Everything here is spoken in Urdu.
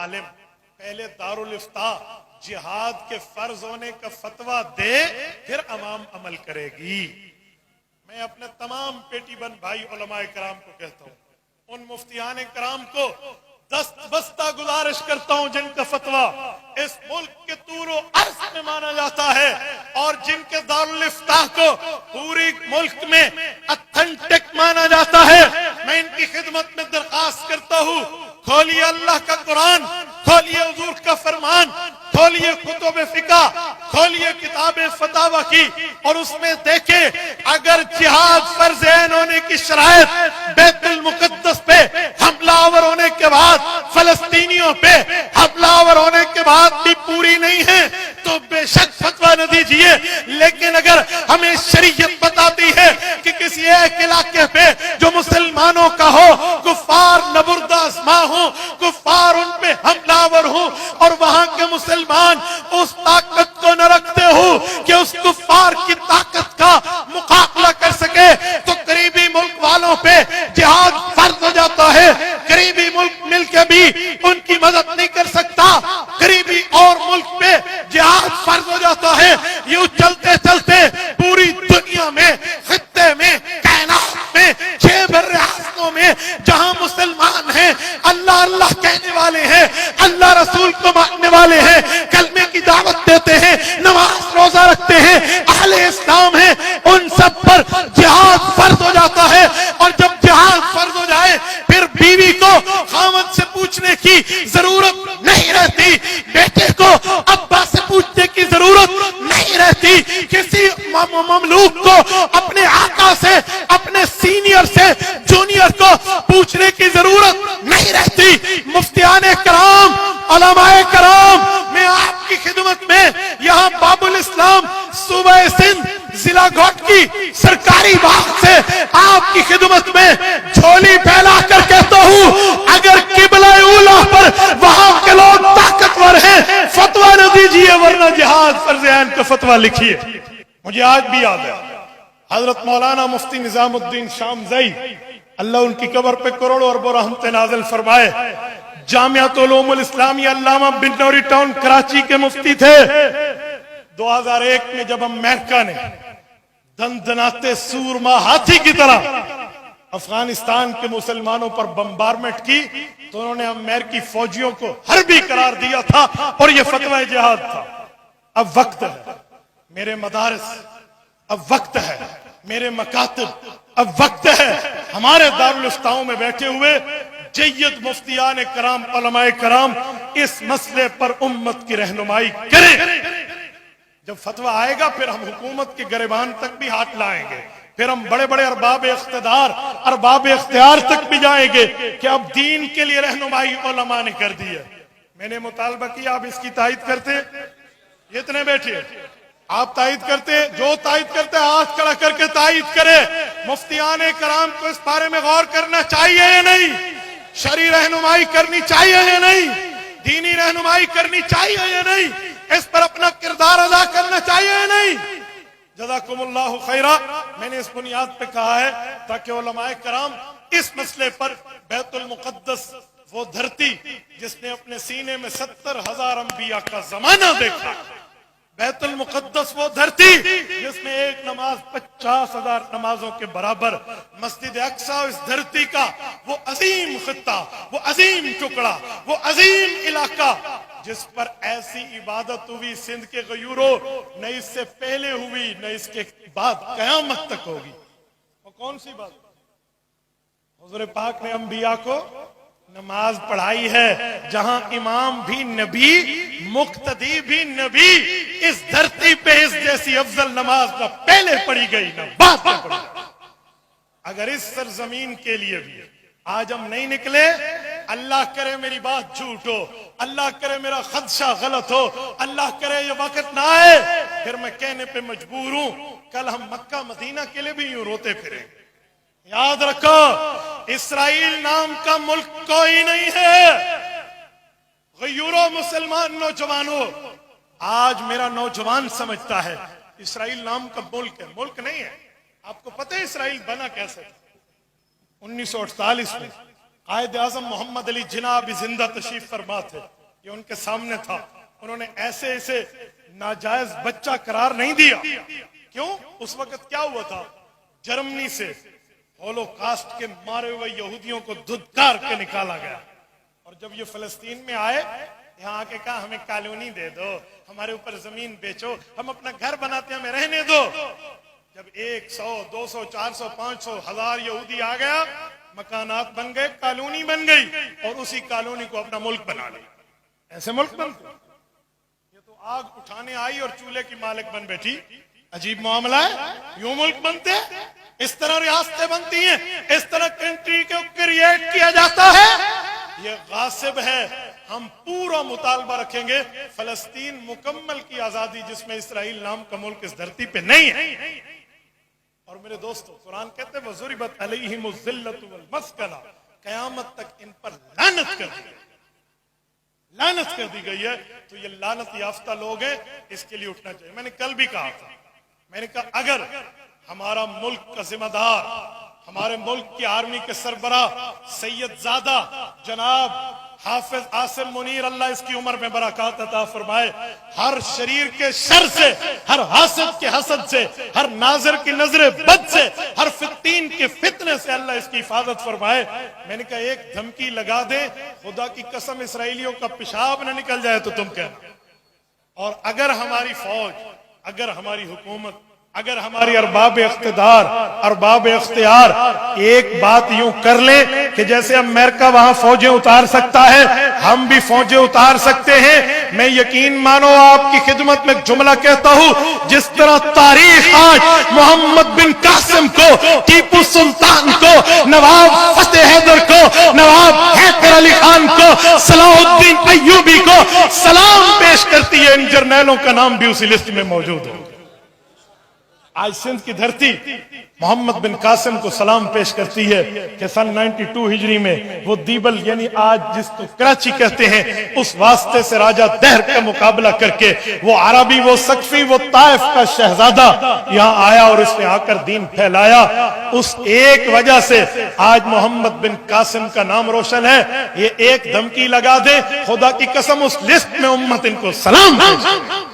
عالم پہلے دارالفتاء جہاد کے فرض ہونے کا فتویٰ دے پھر عوام عمل کرے گی۔ میں اپنے تمام پیٹی بند بھائی علماء کرام کو کہتا ہوں، ان مفتیان کرام کو دست بستہ گزارش کرتا ہوں جن کا فتویٰ اس ملک کے طول و عرض میں مانا جاتا ہے اور جن کے دارالفتاء کو پوری ملک میں اتھنٹک مانا جاتا ہے، میں ان کی خدمت میں درخواست کرتا ہوں، کھولیے اللہ کا قرآن، کھولیے حضور کا فرمان، کھولیے کتب فقہ، کھولیے کتاب فتاوی کی، اور اس میں دیکھیں اگر جہاد فرض عین ہونے کی شرائط بیت المقدس پہ حملہ آور ہونے کے بعد، فلسطینیوں پہ حملہ آور ہونے کے بعد بھی پوری نہیں ہے تو بے شک فتویٰ نہ دیجیے، لیکن اگر ہمیں شریعت بتاتی ہے کہ کسی ایک علاقے پہ جو مسلمانوں کا ہو، کفار نبردآزما ہوں، کفار ان پہ حملہ آور ہوں، اور وہاں کے مسلمان اس طاقت کو نہ رکھتے ہو کہ اس کفار کی طاقت کا مقابلہ کر سکے، تو قریبی ملک والوں پہ جہاد فرض ہو جاتا ہے۔ قریبی ملک مل کے بھی ان کی مدد نہیں کر سکتا، قریبی اور ملک پہ جہاد فرض ہو جاتا ہے۔ یوں چلتے چلتے پوری دنیا میں، خطے میں، کائنات میں، 6 بر اعظموں میں جہاں مسلمان ہیں، اللہ اللہ کہنے والے ہیں، اللہ رسول کو ماننے والے ہیں، کلمے کی دعوت دیتے ہیں، نماز روزہ رکھتے ہیں، اہل اسلام ہیں، ان سب پر جہاد فرض ہو جاتا ہے۔ اور جب جہاد فرض ہو جائے پھر بیوی کو خاوند سے پوچھنے کی ضرورت نہیں رہتی، بیٹے کو ابا سے پوچھنے کی ضرورت نہیں رہتی، کسی مملوک کو اپنے آقا سے، اپنے سینئر سے جونیئر کو پوچھنے کی ضرورت نہیں رہتی۔ مفتیان کرام، علماء کرام، میں آپ کی خدمت میں یہاں باب الاسلام صوبہ سندھ ضلع گھوٹ کی سرکاری باغ سے آپ کی خدمت میں جھولی پھیلا کر کہتا ہوں، اگر قبلہ اولیٰ پر وہاں کے لوگ طاقتور ہیں فتویٰ نہ دیجیے، ورنہ جہاد فرض عین کا فتویٰ لکھیے۔ مجھے آج بھی یاد ہے حضرت مولانا مفتی نظام الدین شامزئی، اللہ ان کی قبر پہ کروڑوں اربوں رحمت نازل فرمائے، جامعۃ العلوم الاسلامیہ علامہ بن نوری ٹاؤن کراچی کے مفتی تھے۔ 2001 میں جب امریکہ نے دندناتے سورما ہاتھی کی طرح افغانستان کے مسلمانوں پر بمبارمنٹ کی تو انہوں نے امریکی فوجیوں کو حربی قرار دیا تھا، اور یہ فتویٰ جہاد تھا۔ اب وقت ہے میرے مدارس، اب وقت ہے میرے مکاتب، اب وقت ہے ہمارے دارالفتاؤں میں بیٹھے ہوئے جید مفتیان کرام، علماء کرام اس مسئلے پر امت کی رہنمائی کریں۔ جب فتویٰ آئے گا پھر ہم حکومت کے گریبان تک بھی ہاتھ لائیں گے، پھر ہم بڑے بڑے ارباب اقتدار، ارباب اختیار تک بھی جائیں گے کہ اب دین کے لیے رہنمائی علماء نے کر دی ہے۔ میں نے مطالبہ کیا، آپ اس کی تائید کرتے؟ اتنے بیٹھے آپ تائید کرتے؟ جو تائید کرتے ہاتھ کھڑا کر کے تائید کرے۔ مفتیان کرام کو اس بارے میں غور کرنا چاہیے یا نہیں؟ شرعی رہنمائی کرنی چاہیے یا نہیں؟ دینی رہنمائی کرنی چاہیے یا نہیں؟ اس پر اپنا کردار ادا کرنا چاہیے یا نہیں؟ جزاکم اللہ خیرہ۔ میں نے اس بنیاد پہ کہا ہے تاکہ علماء کرام اس مسئلے پر بیت المقدس، وہ دھرتی جس نے اپنے سینے میں 70,000 انبیاء کا زمانہ دیکھا، بیت المقدس وہ دھرتی جس میں ایک نماز 50,000 نمازوں کے برابر، مسجد اقصی اس دھرتی کا وہ عظیم خطہ، وہ عظیم ٹکڑا، وہ عظیم علاقہ جس پر ایسی عبادت ہوئی سندھ کے غیوروں نہ اس سے پہلے ہوئی نہ اس کے بعد قیامت تک ہوگی۔ وہ کون سی بات؟ حضور پاک نے انبیاء کو نماز پڑھائی ہے، جہاں امام بھی نبی، مقتدی بھی نبی، اس دھرتی پہ اس جیسی افضل نماز نہ پہلے پڑھی گئی نہ بعد میں پڑھی گئی۔ اگر اس سرزمین کے لیے بھی آج ہم نہیں نکلے، اللہ کرے میری بات جھوٹ ہو، اللہ کرے میرا خدشہ غلط ہو، اللہ کرے یہ وقت نہ آئے، پھر میں کہنے پہ مجبور ہوں کل ہم مکہ مدینہ کے لیے بھی یوں روتے پھریں۔ یاد رکھو اسرائیل نام کا ملک کوئی نہیں ہے۔ غیورو مسلمان نوجوانوں، آج میرا نوجوان سمجھتا ہے اسرائیل نام کا ملک ہے، ملک نہیں ہے۔ آپ کو پتہ ہے اسرائیل بنا کیسے؟ 1948 میں قائد اعظم محمد علی جناح بھی زندہ تشریف فرما تھے، یہ ان کے سامنے تھا، انہوں نے ایسے ایسے ناجائز بچہ قرار نہیں دیا. کیوں؟ اس وقت کیا ہوا تھا؟ جرمنی سے ہولو کاسٹ کے مارے ہوئے یہودیوں کو دھتکار کے نکالا گیا، اور جب یہ فلسطین میں آئے یہاں آ کے کہا ہمیں کالونی دے دو، ہمارے اوپر زمین بیچو، ہم اپنا گھر بناتے ہیں، ہمیں رہنے دو. جب 100 200 400 500 1000 یہودی آ گیا، مکانات بن گئے، کالونی بن گئی، اور اسی کالونی کو اپنا ملک بنا لیا. ایسے ملک بنتے؟ یہ تو آگ اٹھانے آئی اور چولہے کی مالک بن بیٹھی. عجیب معاملہ ہے. یوں ملک بنتے؟ اس طرح ریاستیں بنتی ہیں، اس طرح کنٹری کو کریٹ کیا جاتا ہے. یہ غاصب ہے. ہم پورا مطالبہ رکھیں گے فلسطین مکمل کی آزادی، جس میں اسرائیل نام کا ملک اس دھرتی پہ نہیں ہے. اور میرے دوستو، قرآن کہتے ہیں وَضُرِبَتْ عَلَيْهِمُ الذِّلَّةُ وَالْمَسْكَنَةُ، قیامت تک ان پر لعنت کر دی گئی، لعنت کر دی گئی ہے. تو یہ لعنت یافتہ لوگ ہیں، اس کے لیے اٹھنا چاہیے. میں نے کل بھی کہا تھا، میں نے کہا اگر ہمارا ملک کا ذمہ دار، ہمارے ملک کی آرمی کے سربراہ سید زادہ جناب حافظ عاصم منیر، اللہ اس کی عمر میں برکات عطا فرمائے، ہر شریر کے شر سے، ہر حاسد کے حسد سے، ہر ناظر کی نظر بد سے، ہر فتین کے فتنے سے اللہ اس کی حفاظت فرمائے. میں نے کہا ایک دھمکی لگا دے، خدا کی قسم اسرائیلیوں کا پیشاب نہ نکل جائے تو تم کہنا. اور اگر ہماری فوج، اگر ہماری حکومت، اگر ہماری ارباب اقتدار، ارباب اختیار ایک بات یوں کر لیں کہ جیسے امریکہ وہاں فوجیں اتار سکتا ہے، ہم بھی فوجیں اتار سکتے ہیں. میں یقین مانو آپ کی خدمت میں جملہ کہتا ہوں، جس طرح تاریخ آج محمد بن قاسم کو، ٹیپو سلطان کو، نواب فتح حیدر کو، نواب حیدر علی خان کو، صلاح الدین ایوبی کو سلام پیش کرتی ہے. ان جرنیلوں کا نام بھی اسی لسٹ میں موجود ہے. آج سندھ کی دھرتی محمد بن قاسم کو سلام پیش کرتی ہے کہ سن 92 ہجری میں وہ دیبل، یعنی آج جس کو کراچی کہتے ہیں، اس واسطے سے راجہ دہر کا مقابلہ کر کے وہ عربی، وہ سقفی، وہ طائف کا شہزادہ یہاں آیا اور اس نے آ کر دین پھیلایا. اس ایک وجہ سے آج محمد بن قاسم کا نام روشن ہے. یہ ایک دھمکی لگا دے، خدا کی قسم اس لسٹ میں امت ان کو سلام پیش کرے.